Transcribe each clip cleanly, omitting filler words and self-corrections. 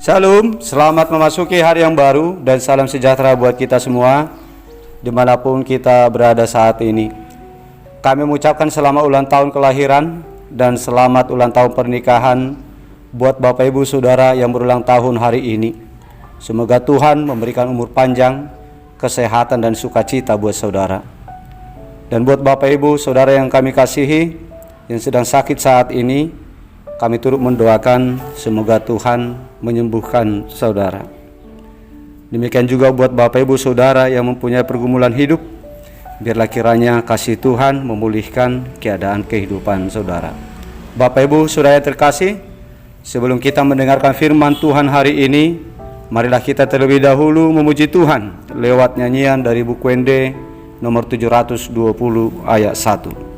Shalom, selamat memasuki hari yang baru dan salam sejahtera buat kita semua dimanapun kita berada saat ini. Kami mengucapkan selamat ulang tahun kelahiran dan selamat ulang tahun pernikahan buat Bapak Ibu Saudara yang berulang tahun hari ini. Semoga Tuhan memberikan umur panjang, kesehatan dan sukacita buat saudara. Dan buat Bapak Ibu Saudara yang kami kasihi yang sedang sakit saat ini, kami turut mendoakan semoga Tuhan menyembuhkan saudara. Demikian juga buat Bapak Ibu Saudara yang mempunyai pergumulan hidup, biarlah kiranya kasih Tuhan memulihkan keadaan kehidupan saudara. Bapak Ibu Saudara yang terkasih, sebelum kita mendengarkan firman Tuhan hari ini, marilah kita terlebih dahulu memuji Tuhan lewat nyanyian dari buku Wende nomor 720 ayat 1.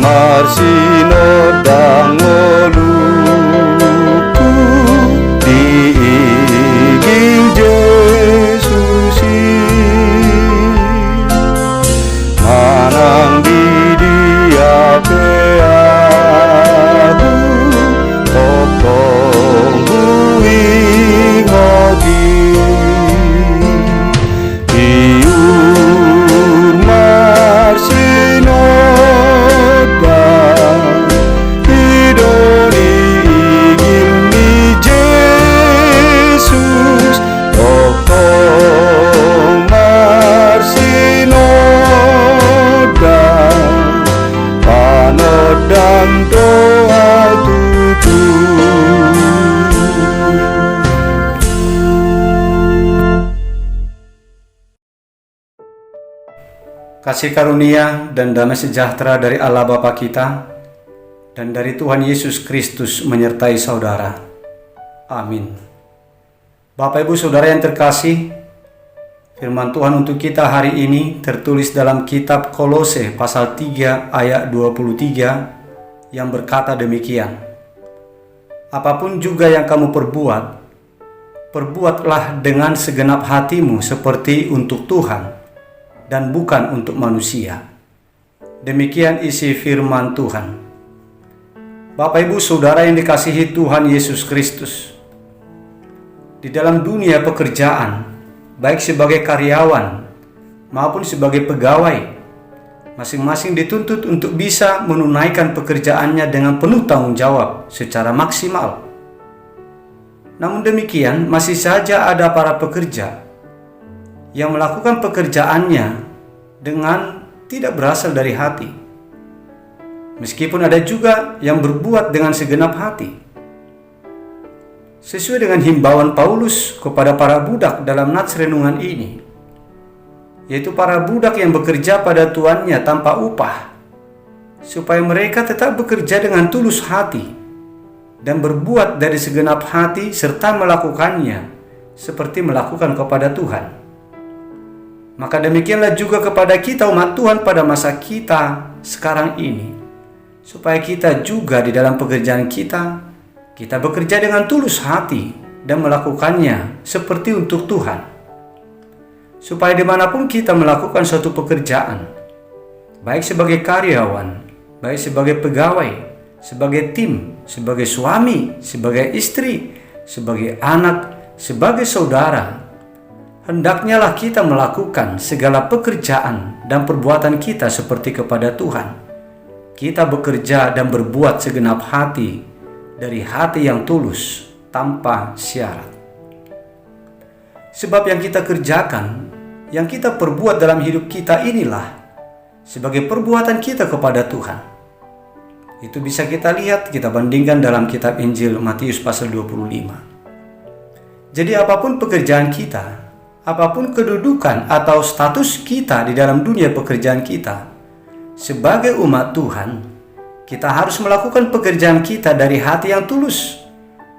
Marsinor dan ngoluku diiging Yesusi manang di dia peahu tokong buing odi diur Marsinor dan doa tutup. Kasih karunia dan damai sejahtera dari Allah Bapa kita dan dari Tuhan Yesus Kristus menyertai saudara. Amin. Bapak Ibu Saudara yang terkasih, firman Tuhan untuk kita hari ini tertulis dalam kitab Kolose pasal 3 ayat 23 yang berkata demikian. Apapun juga yang kamu perbuat, perbuatlah dengan segenap hatimu seperti untuk Tuhan dan bukan untuk manusia. Demikian isi firman Tuhan. Bapak Ibu Saudara yang dikasihi Tuhan Yesus Kristus, di dalam dunia pekerjaan, baik sebagai karyawan maupun sebagai pegawai, masing-masing dituntut untuk bisa menunaikan pekerjaannya dengan penuh tanggung jawab secara maksimal. Namun demikian, masih saja ada para pekerja yang melakukan pekerjaannya dengan tidak berasal dari hati. Meskipun ada juga yang berbuat dengan segenap hati. Sesuai dengan himbauan Paulus kepada para budak dalam nats renungan ini, yaitu para budak yang bekerja pada tuannya tanpa upah, supaya mereka tetap bekerja dengan tulus hati dan berbuat dari segenap hati serta melakukannya seperti melakukan kepada Tuhan. Maka demikianlah juga kepada kita umat Tuhan pada masa kita sekarang ini, supaya kita juga di dalam pekerjaan kita bekerja dengan tulus hati dan melakukannya seperti untuk Tuhan. Supaya dimanapun kita melakukan suatu pekerjaan, baik sebagai karyawan, baik sebagai pegawai, sebagai tim, sebagai suami, sebagai istri, sebagai anak, sebagai saudara, hendaknya lah kita melakukan segala pekerjaan dan perbuatan kita seperti kepada Tuhan. Kita bekerja dan berbuat segenap hati, dari hati yang tulus tanpa syarat. Sebab yang kita kerjakan, yang kita perbuat dalam hidup kita inilah sebagai perbuatan kita kepada Tuhan. Itu bisa kita lihat, kita bandingkan dalam kitab Injil Matius pasal 25. Jadi apapun pekerjaan kita, apapun kedudukan atau status kita di dalam dunia pekerjaan kita, sebagai umat Tuhan, kita harus melakukan pekerjaan kita dari hati yang tulus,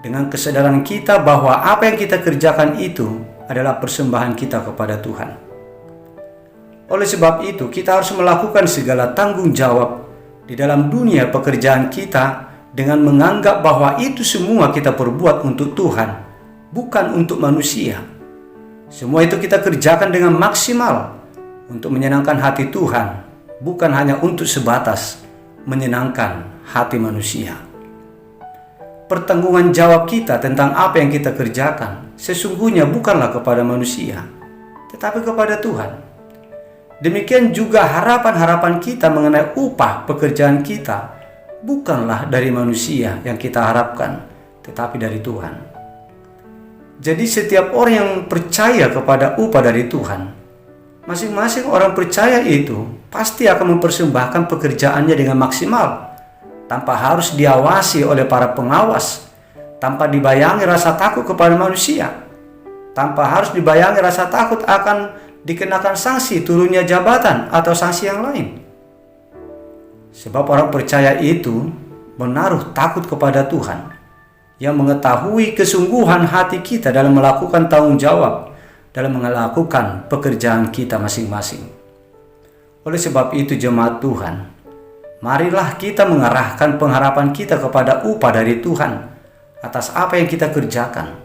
dengan kesadaran kita bahwa apa yang kita kerjakan itu adalah persembahan kita kepada Tuhan. Oleh sebab itu, kita harus melakukan segala tanggung jawab di dalam dunia pekerjaan kita dengan menganggap bahwa itu semua kita perbuat untuk Tuhan, bukan untuk manusia. Semua itu kita kerjakan dengan maksimal untuk menyenangkan hati Tuhan, bukan hanya untuk sebatas menyenangkan hati manusia. Pertanggungan jawab kita tentang apa yang kita kerjakan sesungguhnya bukanlah kepada manusia, tetapi kepada Tuhan. Demikian juga harapan-harapan kita mengenai upah pekerjaan kita bukanlah dari manusia yang kita harapkan, tetapi dari Tuhan. Jadi setiap orang yang percaya kepada upah dari Tuhan, masing-masing orang percaya itu pasti akan mempersembahkan pekerjaannya dengan maksimal, tanpa harus diawasi oleh para pengawas, tanpa dibayangi rasa takut kepada manusia, tanpa harus dibayangi rasa takut akan dikenakan sanksi turunnya jabatan atau sanksi yang lain. Sebab orang percaya itu menaruh takut kepada Tuhan, yang mengetahui kesungguhan hati kita dalam melakukan tanggung jawab, dalam melakukan pekerjaan kita masing-masing. Oleh sebab itu jemaat Tuhan, marilah kita mengarahkan pengharapan kita kepada upah dari Tuhan atas apa yang kita kerjakan.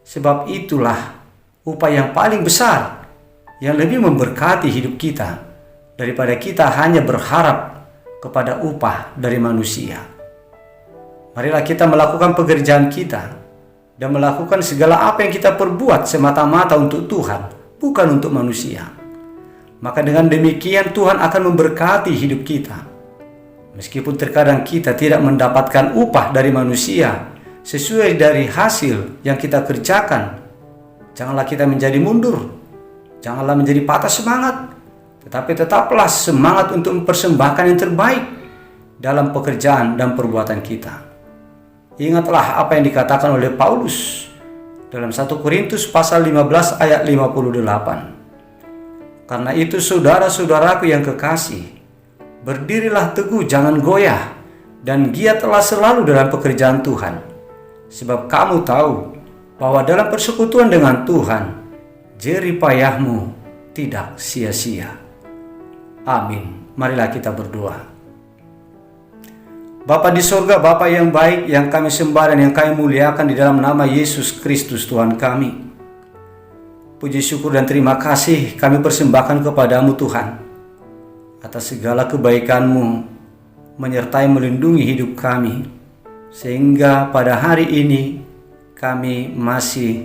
Sebab itulah upah yang paling besar, yang lebih memberkati hidup kita daripada kita hanya berharap kepada upah dari manusia. Marilah kita melakukan pekerjaan kita dan melakukan segala apa yang kita perbuat semata-mata untuk Tuhan, bukan untuk manusia. Maka dengan demikian Tuhan akan memberkati hidup kita. Meskipun terkadang kita tidak mendapatkan upah dari manusia sesuai dari hasil yang kita kerjakan, janganlah kita menjadi mundur, janganlah menjadi patah semangat, tetapi tetaplah semangat untuk mempersembahkan yang terbaik dalam pekerjaan dan perbuatan kita. Ingatlah apa yang dikatakan oleh Paulus dalam 1 Korintus pasal 15 ayat 58. Karena itu saudara-saudaraku yang kekasih, berdirilah teguh, jangan goyah, dan giatlah selalu dalam pekerjaan Tuhan. Sebab kamu tahu bahwa dalam persekutuan dengan Tuhan, jerih payahmu tidak sia-sia. Amin. Marilah kita berdoa. Bapa di sorga, Bapa yang baik, yang kami sembah dan yang kami muliakan di dalam nama Yesus Kristus Tuhan kami. Puji syukur dan terima kasih kami persembahkan kepadamu Tuhan, atas segala kebaikan-Mu menyertai melindungi hidup kami, sehingga pada hari ini kami masih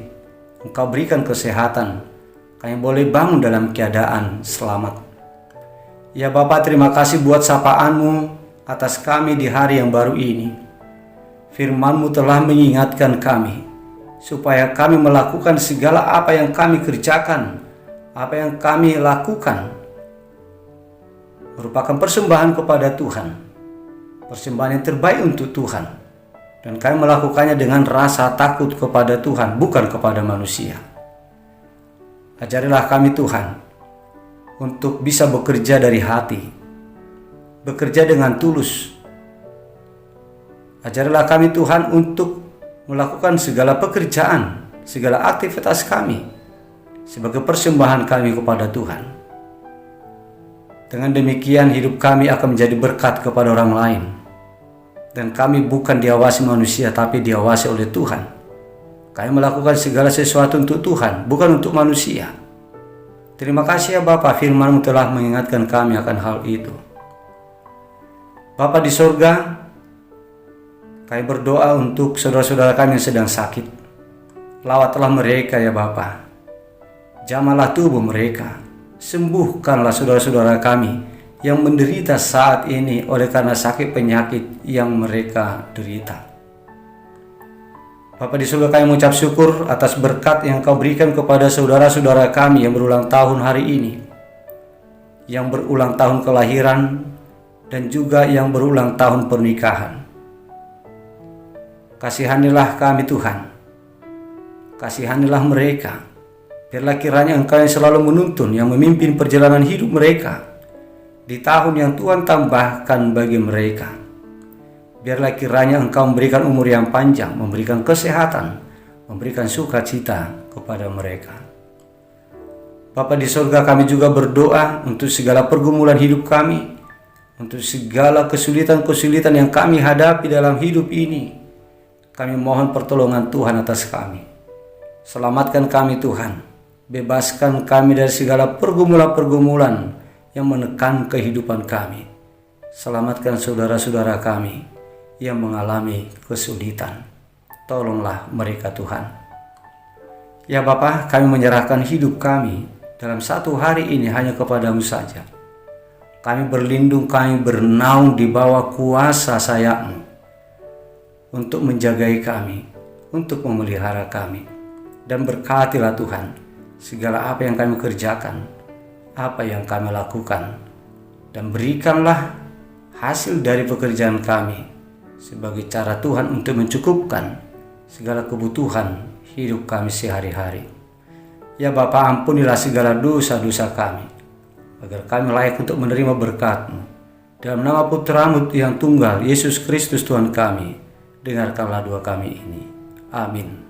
Engkau berikan kesehatan, kami boleh bangun dalam keadaan selamat. Ya Bapa, terima kasih buat sapaan-Mu atas kami di hari yang baru ini. Firman-Mu telah mengingatkan kami supaya kami melakukan segala apa yang kami kerjakan, apa yang kami lakukan merupakan persembahan kepada Tuhan, persembahan yang terbaik untuk Tuhan, dan kami melakukannya dengan rasa takut kepada Tuhan, bukan kepada manusia. Ajarilah kami Tuhan untuk bisa bekerja dari hati, bekerja dengan tulus. Ajarilah kami Tuhan untuk melakukan segala pekerjaan, segala aktivitas kami sebagai persembahan kami kepada Tuhan. Dengan demikian hidup kami akan menjadi berkat kepada orang lain, dan kami bukan diawasi manusia tapi diawasi oleh Tuhan. Kami melakukan segala sesuatu untuk Tuhan, bukan untuk manusia. Terima kasih ya Bapa, firman-Mu telah mengingatkan kami akan hal itu. Bapa di sorga, kami berdoa untuk saudara-saudara kami yang sedang sakit. Lawatlah mereka ya Bapa, jamalah tubuh mereka, sembuhkanlah saudara-saudara kami yang menderita saat ini oleh karena sakit penyakit yang mereka derita. Bapa di surga, kami mengucap syukur atas berkat yang Kau berikan kepada saudara-saudara kami yang berulang tahun hari ini, yang berulang tahun kelahiran, dan juga yang berulang tahun pernikahan. Kasihanilah kami Tuhan, kasihanilah mereka. Biarlah kiranya Engkau yang selalu menuntun, yang memimpin perjalanan hidup mereka di tahun yang Tuhan tambahkan bagi mereka. Biarlah kiranya Engkau memberikan umur yang panjang, memberikan kesehatan, memberikan sukacita kepada mereka. Bapa di surga, kami juga berdoa untuk segala pergumulan hidup kami, untuk segala kesulitan-kesulitan yang kami hadapi dalam hidup ini. Kami mohon pertolongan Tuhan atas kami. Selamatkan kami Tuhan, bebaskan kami dari segala pergumulan-pergumulan yang menekan kehidupan kami. Selamatkan saudara-saudara kami yang mengalami kesulitan. Tolonglah mereka Tuhan. Ya Bapa, kami menyerahkan hidup kami dalam satu hari ini hanya kepadamu saja. Kami berlindung, kami bernaung di bawah kuasa sayap-Mu untuk menjagai kami, untuk memelihara kami. Dan berkatilah Tuhan segala apa yang kami kerjakan, apa yang kami lakukan, dan berikanlah hasil dari pekerjaan kami sebagai cara Tuhan untuk mencukupkan segala kebutuhan hidup kami sehari-hari. Ya Bapa, ampunilah segala dosa-dosa kami, agar kami layak untuk menerima berkat-Mu. Dalam nama Putra-Mu yang tunggal, Yesus Kristus Tuhan kami, dengarkanlah doa kami ini. Amin.